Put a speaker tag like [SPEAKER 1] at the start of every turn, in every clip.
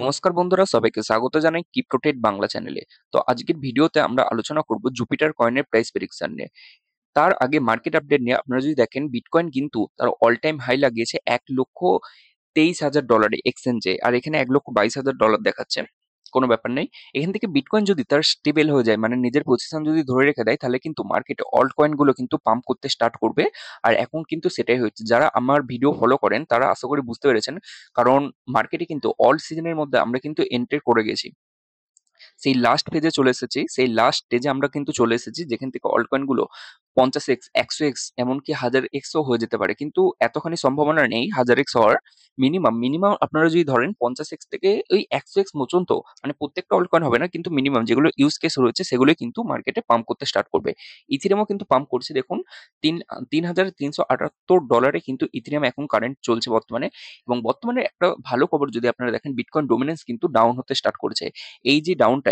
[SPEAKER 1] নমস্কার বন্ধুরা, সবাইকে স্বাগত জানাই ক্রিপ্টোটেট বাংলা চ্যানেলে। তো আজকের ভিডিওতে আমরা আলোচনা করব জুপিটার কয়েনের প্রাইস প্রেডিকশন নিয়ে। তার আগে মার্কেট আপডেট নিয়ে আপনারা যদি দেখেন, বিটকয়েন কিন্তু তার অল টাইম হাই লাগিয়েছে 1,23,000 ডলারে এক্সচেঞ্জে, আর এখানে 1,22,000 ডলার দেখাচ্ছে। কোনো ব্যাপার নেই। এখান থেকে বিটকয়েন যদি তার স্টেবল হয়ে যায়, মানে নিজের পজিশন যদি ধরে রেখে দেয়, তাহলে কিন্তু মার্কেটে অল্ট কয়েন গুলো কিন্তু পাম্প করতে স্টার্ট করবে। আর এখন কিন্তু সেটাই হচ্ছে। যারা আমার ভিডিও ফলো করেন তারা আশা করি বুঝতে পেরেছেন, কারণ মার্কেটে কিন্তু অল সিজনের মধ্যে আমরা কিন্তু এন্টার করে গেছি। সেই লাস্ট ফেজে চলে এসেছি, সেই লাস্ট স্টেজে আমরা কিন্তু চলে এসেছি, যেখান থেকে অল্ট কয়েন গুলো 50x, 100x, এমনকি 1000xও হয়ে যেতে পারে, কিন্তু এতখানি সম্ভাবনা নেই 1000x হওয়ার। মিনিমাম মিনিমাম আপনারা যদি ধরেন 50x থেকে ওই 100x পর্যন্ত, মানে প্রত্যেকটা অল্ট কয়েন হবে না, কিন্তু মিনিমাম যেগুলো ইউজ কেস রয়েছে সেগুলো কিন্তু মার্কেটে পাম্প করতে স্টার্ট করবে। ইথিরিয়ামও কিন্তু পাম্প করছে, দেখুন। 3,378 ডলারে কিন্তু ইথিরিয়াম এখন কারেন্ট চলছে বর্তমানে। এবং বর্তমানে একটা ভালো খবর যদি আপনারা দেখেন, বিটকয়েন ডোমিনেন্স কিন্তু ডাউন হতে স্টার্ট করেছে। এই যে ডাউনটা,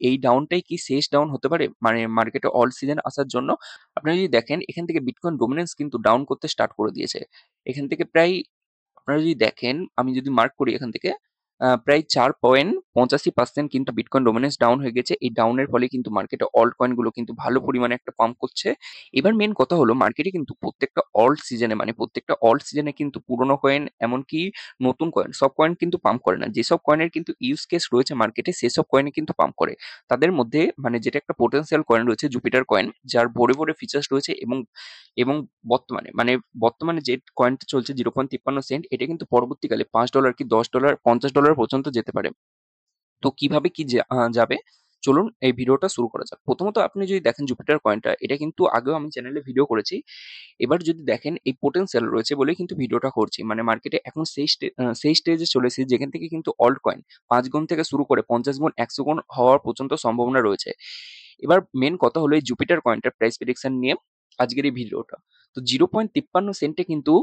[SPEAKER 1] এই ডাউনটাই কি শেষ ডাউন হতে পারে, মানে মার্কেটে অল সিজন আসার জন্য? আপনারা যদি দেখেন, এখান থেকে বিটকয়েন ডোমিনেন্স কিন্তু ডাউন করতে স্টার্ট করে দিয়েছে। এখান থেকে প্রায়, আপনারা যদি দেখেন, আমি যদি মার্ক করি এখান থেকে, প্রায় 4.85% কিন্তু বিটকয়েন ডোমিনেন্স ডাউন হয়ে গেছে। এই ডাউনের ফলে কিন্তু মার্কেটে অল্ট কয়েন গুলো কিন্তু ভালো পরিমাণে একটা পাম্প করছে। এবার মেন কথা হলো, মার্কেটে কিন্তু প্রত্যেকটা অল্ট সিজনে, মানে প্রত্যেকটা অল্ট সিজনে কিন্তু পুরোনো কয়েন, এমনকি নতুন কয়েন, সব কয়েন কিন্তু পাম্প করে না। যেসব কয়েনের কিন্তু ইউজ কেস রয়েছে মার্কেটে, সেসব কয়েনে কিন্তু পাম্প করে। তাদের মধ্যে মানে যেটা একটা পোটেনশিয়াল কয়েন রয়েছে, জুপিটার কয়েন, যার ভরে ভরে ফিচার্স রয়েছে। এবং এবং বর্তমানে যে কয়েনটা চলছে 0.53 সেন্ট, এটা কিন্তু পরবর্তীকালে $5 কি $10, $50 পর্যন্ত যেতে পারে। তো কিভাবে কি যাবে, চলুন এই ভিডিওটা শুরু করা যাক। প্রথমত আপনি যদি দেখেন জুপিটার কয়েনটা, এটা কিন্তু আগেও আমি চ্যানেলে ভিডিও করেছি। এবার যদি দেখেন, এই পোটেনশিয়াল রয়েছে বলেই কিন্তু ভিডিওটা করছি। মানে মার্কেটে এখন সেই স্টেজে চলেছে, যেখান থেকে কিন্তু অল্ট কয়েন 5 গুণ থেকে শুরু করে 50 গুণ, 100 গুণ হওয়ার পর্যন্ত সম্ভাবনা রয়েছে। এবার মেন কথা হলো এই জুপিটার কয়েনটার প্রাইস প্রেডিকশন নিয়ে আজকের এই ভিডিওটা। তো 0.53 সেন্টে কিন্তু,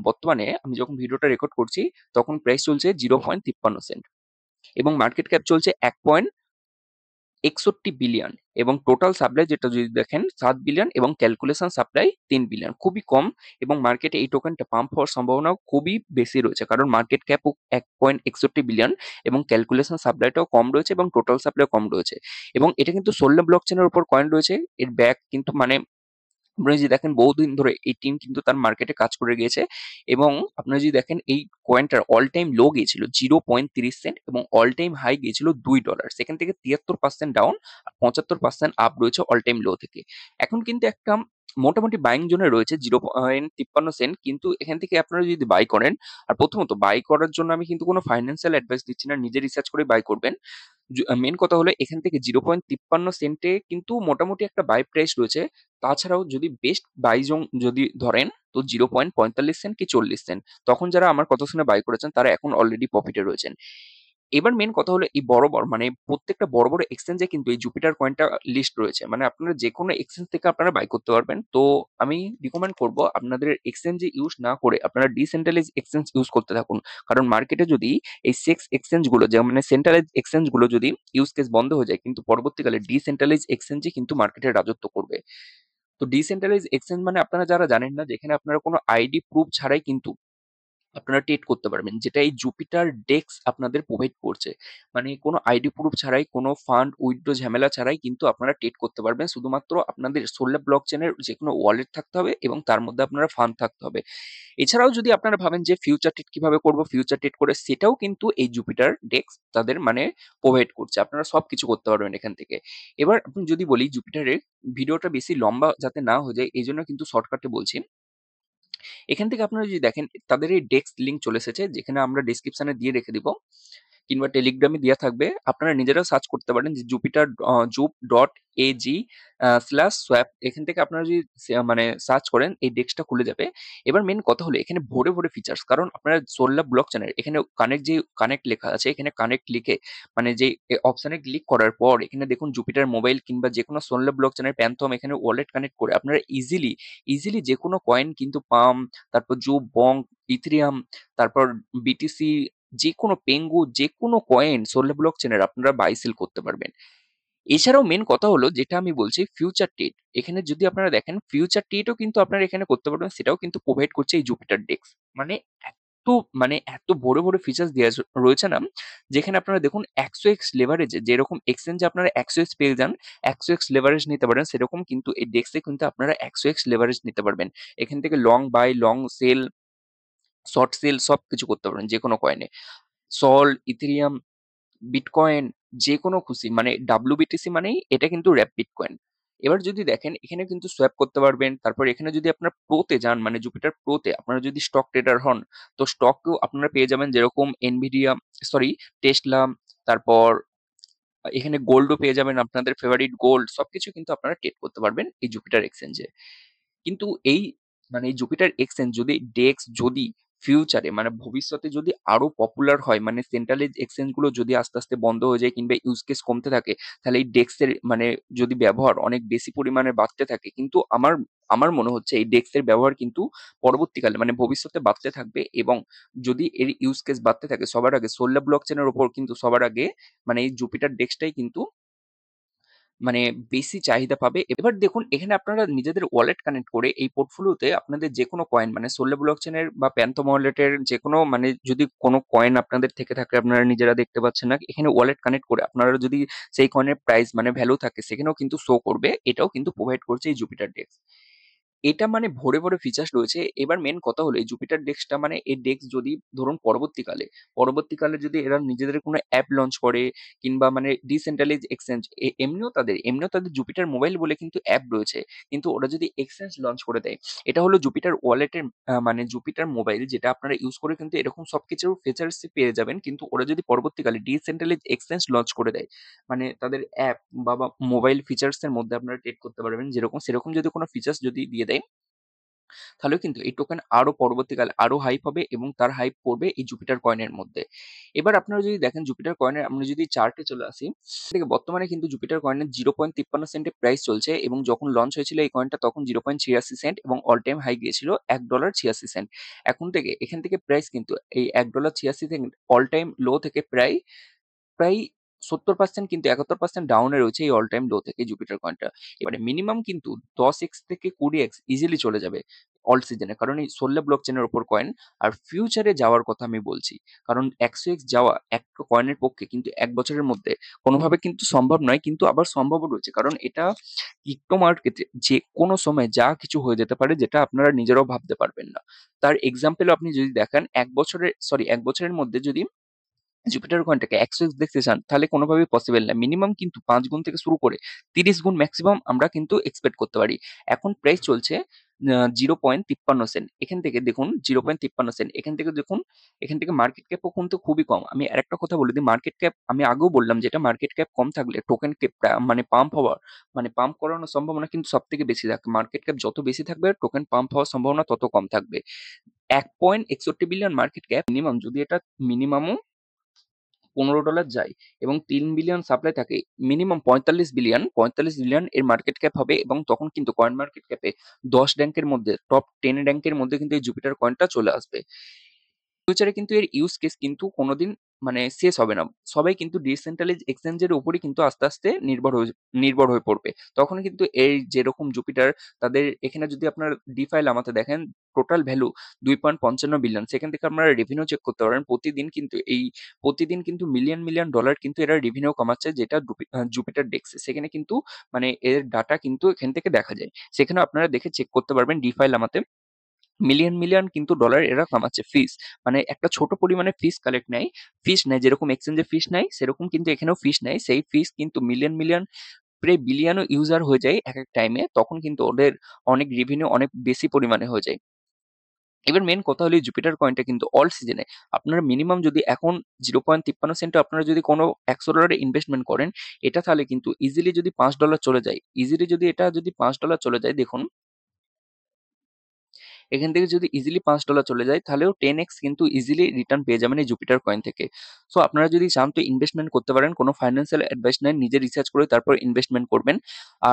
[SPEAKER 1] বর্তমানে আমি যখন ভিডিওটা রেকর্ড করছি, তখন প্রাইস চলছে 0.53 সেন্ট। এবং মার্কেট ক্যাপ চলছে 1.61 বিলিয়ন। এবং টোটাল সাপ্লাই যেটা যদি দেখেন 7 বিলিয়ন, এবং ক্যালকুলেশন সাপ্লাই 3 বিলিয়ন, খুবই কম। এবং মার্কেটে এই টোকেনটা পাম্প হওয়ার সম্ভাবনাও খুবই বেশি রয়েছে, কারণ মার্কেট ক্যাপও 1.61 বিলিয়ন, এবং ক্যালকুলেশন সাপ্লাইটাও কম রয়েছে, এবং টোটাল সাপ্লাই কম রয়েছে। এবং এটা কিন্তু সোলনা ব্লক চেনের উপর কয়েন রয়েছে। এর ব্যাক কিন্তু, মানে আপনি যদি দেখেন, বহুদিন ধরে এই টিম কিন্তু তার মার্কেটে কাজ করে গিয়েছে। এবং আপনারা যদি দেখেন, এই কয়েনটার অল টাইম লো গিয়েছিল 0.30 সেন্ট, এবং অল টাইম হাই গিয়েছিল $2। সেখান থেকে 73% ডাউন আর 75% আপ রয়েছে অল টাইম লো থেকে। এখন কিন্তু একটা মোটামুটি বাইং জোনে রয়েছে 0.53 সেন্ট, কিন্তু এখান থেকে আপনারা যদি বাই করেন, আর প্রথমত বাই করার জন্য আমি কিন্তু কোনো ফাইন্যান্সিয়াল অ্যাডভাইস দিচ্ছি না, নিজে রিসার্চ করে বাই করবেন। মেন কথা হলো, এখান থেকে 0.53 সেন্টে কিন্তু মোটামুটি একটা বাই প্রাইস রয়েছে। তাছাড়াও যদি বেস্ট বাই জোন যদি ধরেন, তো 0.45 সেন্ট কি 40 সেন্ট, তখন যারা আমার কথা শুনে বাই করেছেন তারা এখন অলরেডি প্রফিটে রয়েছেন। এবার মেন কথা হলো, এই মানে প্রত্যেকটা বড় বড় এক্সচেঞ্জে কিন্তু এই জুপিটার কয়েনটা লিস্ট রয়েছে। মানে আপনারা যে কোনো এক্সচেঞ্জ থেকে আপনারা বাই করতে পারবেন। তো আমি রিকমেন্ড করব, আপনাদের এক্সচেঞ্জে ইউজ না করে আপনারা ডিসেন্ট্রালাইজ এক্সচেঞ্জ ইউজ করতে থাকুন। কারণ মার্কেটে যদি এই সেক্স এক্সচেঞ্জ গুলো, যেমন মানে সেন্ট্রালাইজ এক্সচেঞ্জ গুলো যদি ইউজ কেস বন্ধ হয়ে যায়, কিন্তু পরবর্তীকালে ডিসেন্ট্রালাইজ এক্সচেঞ্জই কিন্তু মার্কেটে রাজত্ব করবে। তো ডিসেন্ট্রালাইজ এক্সচেঞ্জ মানে, আপনারা যারা জানেন না, যেখানে আপনারা কোনো আইডি প্রুফ ছাড়াই কিন্তু আপনারা ট্রেড করতে পারবেন, যেটা এই জুপিটার ডেক্স আপনাদের প্রোভাইড করছে। মানে কোনো আইডি প্রুফ ছাড়াই, কোনো ফান্ড উইথড্র ঝামেলা ছাড়াই কিন্তু আপনারা ট্রেড করতে পারবেন। শুধুমাত্র আপনাদের সোলার ব্লক চেনের যে কোনো ওয়ালেট থাকতে হবে, এবং তার মধ্যে আপনারা ফান্ড থাকতে হবে। এছাড়াও যদি আপনারা ভাবেন যে ফিউচার ট্রেড কিভাবে করব, ফিউচার ট্রেড করে, সেটাও কিন্তু এই জুপিটার ডেক্স তাদের মানে প্রোভাইড করছে। আপনারা সবকিছু করতে পারবেন এখান থেকে। এবার আপনি যদি বলি, জুপিটারের ভিডিওটা বেশি লম্বা যাতে না হয়ে যায়, এই জন্য কিন্তু শর্টকাটে বলছি। এখান থেকে আপনারা যদি দেখেন, তাদের এই ডেস্ক লিঙ্ক চলে এসেছে, যেখানে আমরা ডেসক্রিপশনে দিয়ে রেখে দিব, কিংবা টেলিগ্রামে দেওয়া থাকবে। আপনারা নিজেরাও সার্চ করতে পারেন যে জুপিটার jup.ag /swap। এখান থেকে আপনারা যদি মানে সার্চ করেন, এই ডেস্কটা খুলে যাবে। এবার মেন কথা হলো, এখানে ভরে ভরে ফিচার্স, কারণ আপনারা সোল্লা ব্লক চ্যানেল, এখানে কানেক্ট লেখা আছে, এখানে কানেক্ট লিখে, মানে যে অপশনে ক্লিক করার পর এখানে দেখুন জুপিটার মোবাইল কিংবা যে কোনো সোল্লা ব্লক চ্যানেল প্যান্থম, এখানে ওয়ালেট কানেক্ট করে আপনারা ইজিলি যে কোনো কয়েন কিন্তু পাম, তারপর জুপ, বং, ইথেরিয়াম, তারপর বিটিসি, যে কোনো পেঙ্গু, যে কোনো কয়েন সোলার ব্লক চেনের আপনারা বাই সেল করতে পারবেন। এছাড়াও মেন কথা হলো, যেটা আমি বলছি ফিউচার ট্রেড, এখানে যদি আপনারা দেখেন ফিউচার ট্রেডও কিন্তু আপনারা এখানে করতে পারবেন, সেটাও কিন্তু প্রোভাইড করছে এই জুপিটার ডেক্স। মানে এত মানে এত বড় ফিচার্স দেয়া রয়েছে না, যেখানে আপনারা দেখুন 100x লেভারেজ যেরকম এক্সচেঞ্জে আপনারা 100x পেয়ে যান, 100x লেভারেজ নিতে পারেন, সেরকম কিন্তু এই ডেক্সে কিন্তু আপনারা 100x লেভারেজ নিতে পারবেন। এখান থেকে long buy, long sell, short sell সবকিছু করতে পারবেন যেকোনো কয়েনে। সল, ইথেরিয়াম, বিটকয়েন যেকোনো খুশি মানে WBTC মানেই এটা কিন্তু র‍্যাপ বিটকয়েন। এবার যদি দেখেন এখানে কিন্তু সোয়াপ করতে পারবেন। তারপর এখানে যদি আপনার প্রোতে যান মানে জুপিটার প্রোতে আপনারা যদি স্টক ট্রেডার হন, তো স্টকও আপনারা পেয়ে যাবেন যেরকম এনভিডিয়া, সরি টেসলা, তারপর এখানে গোল্ডও পেয়ে যাবেন, আপনাদের ফেভারিট গোল্ড সবকিছু কিন্তু আপনারা ট্রেড করতে পারবেন এই জুপিটার এক্সচেঞ্জে। কিন্তু এই মানে এই জুপিটার এক্সচেঞ্জ যদি ডেক্স যদি ফিউচারে মানে ভবিষ্যতে যদি আরো পপুলার হয়, মানে সেন্ট্রালাইজ এক্সচেঞ্জ গুলো যদি আস্তে আস্তে বন্ধ হয়ে যায় কিংবা ইউজ কেস কমতে থাকে, তাহলে এই ডেক্সের মানে যদি ব্যবহার অনেক বেশি পরিমাণে বাড়তে থাকে, কিন্তু আমার আমার মনে হচ্ছে এই ডেক্সের ব্যবহার কিন্তু পরবর্তীকালে মানে ভবিষ্যতে বাড়তে থাকবে। এবং যদি এর ইউজ কেস বাড়তে থাকে, সবার আগে সোলার ব্লক চেনের উপর কিন্তু সবার আগে মানে এই জুপিটার ডেক্সটাই কিন্তু মানে বেশি চাহিদা পাবে। এবার দেখুন এখানে আপনারা নিজেদের ওয়ালেট কানেক্ট করে এই পোর্টফোলিওতে আপনাদের যেকোনো কয়েন মানে সোলার ব্লকচেনের বা প্যান্থম ওয়ালেটের যেকোনো মানে যদি কোনো কয়েন আপনাদের থেকে থাকে আপনারা নিজেরা দেখতে পাচ্ছেন না, এখানে ওয়ালেট কানেক্ট করে আপনারা যদি সেই কয়েনের প্রাইস মানে ভ্যালু থাকে সেখানেও কিন্তু শো করবে। এটাও কিন্তু প্রোভাইড করছে এই জুপিটার ডেক্স। এটা মানে ভরে ফিচার্স রয়েছে। এবার মেইন কথা হলো এই জুপিটার ডেস্কটা মানে এই ডেস্ক যদি ধরুন পরবর্তীকালে যদি এরা নিজেদের কোনো অ্যাপ লঞ্চ করে কিংবা মানে ডিসেন্ট্রালাইজ এক্সচেঞ্জ, এমনিও তাদের জুপিটার মোবাইল বলে কিন্তু অ্যাপ রয়েছে। কিন্তু ওরা যদি এক্সচেঞ্জ লঞ্চ করে দেয়, এটা হলো জুপিটার ওয়ালেটের মানে জুপিটার মোবাইল যেটা আপনারা ইউজ করে কিন্তু এরকম সবকিছুর ফিচার্সই পেয়ে যাবেন। কিন্তু ওরা যদি পরবর্তীকালে ডিসেন্ট্রালাইজ এক্সচেঞ্জ লঞ্চ করে দেয়, মানে তাদের অ্যাপ বা মোবাইল ফিচার্স এর মধ্যে আপনারা ট্রেড করতে পারবেন যেরকম সেরকম যদি কোনো ফিচার্স যদি দিয়ে দেয়, তাহলেও কিন্তু এই টোকেন আরো পরবর্তীকালে আরো হাইপ হবে এবং তার হাইপ পড়বে এই জুপিটার কয়েনের মধ্যে। এবার আপনারা যদি দেখেন জুপিটার কয়েনের আমরা যদি চার্টে চলে আসি, দেখে বর্তমানে কিন্তু জুপিটার কয়েনের 0.53 সেন্টে প্রাইস চলছে এবং যখন লঞ্চ হয়েছিল এই কয়েনটা তখন 0.86 সেন্ট এবং অল টাইম হাই গিয়েছিল $1.86। এখান থেকে প্রাইস কিন্তু এই $1.86 অল টাইম লো থেকে প্রায় প্রায় 70% কিন্তু 71% ডাউনে রয়েছে এই অল টাইম লো থেকে জুপিটার কয়েনটা। এবারে মিনিমাম কিন্তু 10x থেকে 20x ইজিলি চলে যাবে অল সিজনে, কারণ এই সোল্লা ব্লক চেনের ওপর কয়েন। আর ফিউচারে যাওয়ার কথা আমি বলছি, কারণ 100x যাওয়া একটা কয়েনের পক্ষে কিন্তু 1 বছরের মধ্যে কোনোভাবে কিন্তু সম্ভব নয়, কিন্তু আবার সম্ভবও রয়েছে, কারণ এটা ক্রিপ্টো মার্কেটে যে কোনো সময় যা কিছু হয়ে যেতে পারে যেটা আপনারা নিজেরাও ভাবতে পারবেন না। তার এক্সাম্পল আপনি যদি দেখেন 1 বছরের মধ্যে যদি জুপিটার কয়েনটাকে 100x দেখতে চান তাহলে কোনোভাবেই পসিবল না। মিনিমাম কিন্তু 5 গুণ থেকে শুরু করে 30 গুণ ম্যাক্সিমাম আমরা কিন্তু এক্সপেক্ট করতে পারি। এখন প্রাইস চলছে 0.53 সেন্ট। এখান থেকে দেখুন 0.53 সেন্ট, এখান থেকে মার্কেট ক্যাপও কিন্তু খুবই কম। আমি আরেকটা কথা বলে দিই, মার্কেট ক্যাপ আমি আগেও বললাম যেটা মার্কেট ক্যাপ কম থাকলে টোকেন কে মানে পাম্প করানোর সম্ভাবনা কিন্তু সব থেকে বেশি থাকে। মার্কেট ক্যাপ যত বেশি থাকবে টোকেন পাম্প হওয়ার সম্ভাবনা তত কম থাকবে। 1.61 বিলিয়ন মার্কেট ক্যাপ মিনিমাম যদি এটা মিনিমামও $15 যায় এবং 3 বিলিয়ন সাপ্লাই থাকে, মিনিমাম 45 বিলিয়ন এর মার্কেট ক্যাপ হবে এবং তখন কিন্তু কয়েন মার্কেট ক্যাপে 10 র্যাঙ্কের মধ্যে টপ 10 র্যাঙ্কের মধ্যে কিন্তু এই জুপিটার কয়েনটা চলে আসবে। ফিউচারে কিন্তু এর ইউজ কেস কিন্তু কোনোদিন মানে শেষ হবে না। সবাই কিন্তু ডিসেন্ট্রালাইজ এক্সচেঞ্জের উপরই কিন্তু আস্তে আস্তে নির্ভর হয়ে পড়বে। তখন কিন্তু এই যেরকম জুপিটার তাদের এখানে যদি আপনার ডিফাই লামাতে দেখেন টোটাল ভ্যালু 2.55 বিলিয়ন। সেখান থেকে আপনারা রেভিনিউ চেক করতে পারেন। প্রতিদিন কিন্তু মিলিয়ন ডলার কিন্তু এরা রেভিনিউ কামাচ্ছে, যেটা জুপিটার ডেক্সে। সেখানে কিন্তু মানে এর ডাটা কিন্তু এখান থেকে দেখা যায়। সেখানেও আপনারা দেখে চেক করতে পারবেন ডিফাই লামাতে। মিলিয়ন কিন্তু ডলার এরা কামাচ্ছে ফিস, মানে একটা ছোট পরিমাণে ফিস নেয় যেরকম এক্সচেঞ্জে ফিস নেয় সেরকম কিন্তু এখানেও ফিস নেয়। সেই ফিস কিন্তু মিলিয়ন প্রায় বিলিয়নও ইউজার হয়ে যায় এক টাইমে, তখন কিন্তু ওদের অনেক রেভিনিউ অনেক বেশি পরিমাণে হয়ে যায়। এবার মেন কথা হলো জুপিটার কয়েনটা কিন্তু অল সিজনে আপনারা মিনিমাম যদি এখন 0.53 সেন্টে আপনারা যদি কোনো $100 ইনভেস্টমেন্ট করেন, এটা তাহলে কিন্তু ইজিলি যদি $5 চলে যায়, $5 চলে যায়, দেখুন এখান থেকে যদি ইজিলি $5 চলে যায় তাহলেও 10x কিন্তু ইজিলি রিটার্ন পেয়ে যাবেন এই জুপিটার কয়েন থেকে। সো আপনারা যদি চান তো ইনভেস্টমেন্ট করতে পারেন, কোনো ফাইন্যান্সিয়াল অ্যাডভাইস নেন, নিজে রিসার্চ করে তারপর ইনভেস্টমেন্ট করবেন।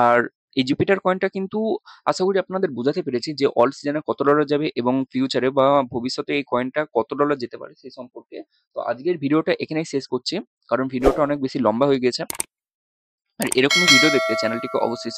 [SPEAKER 1] আর এই জুপিটার কয়েনটা কিন্তু আশা করি আপনাদের বোঝাতে পেরেছি যে অল সিজনে কত ডলার যাবে এবং ফিউচারে বা ভবিষ্যতে এই কয়েনটা কত ডলার যেতে পারে সেই সম্পর্কে। তো আজকের ভিডিওটা এখানেই শেষ করছি, কারণ ভিডিওটা অনেক বেশি লম্বা হয়ে গেছে। আর এরকমই ভিডিও দেখতে চ্যানেলটিকে অবশ্যই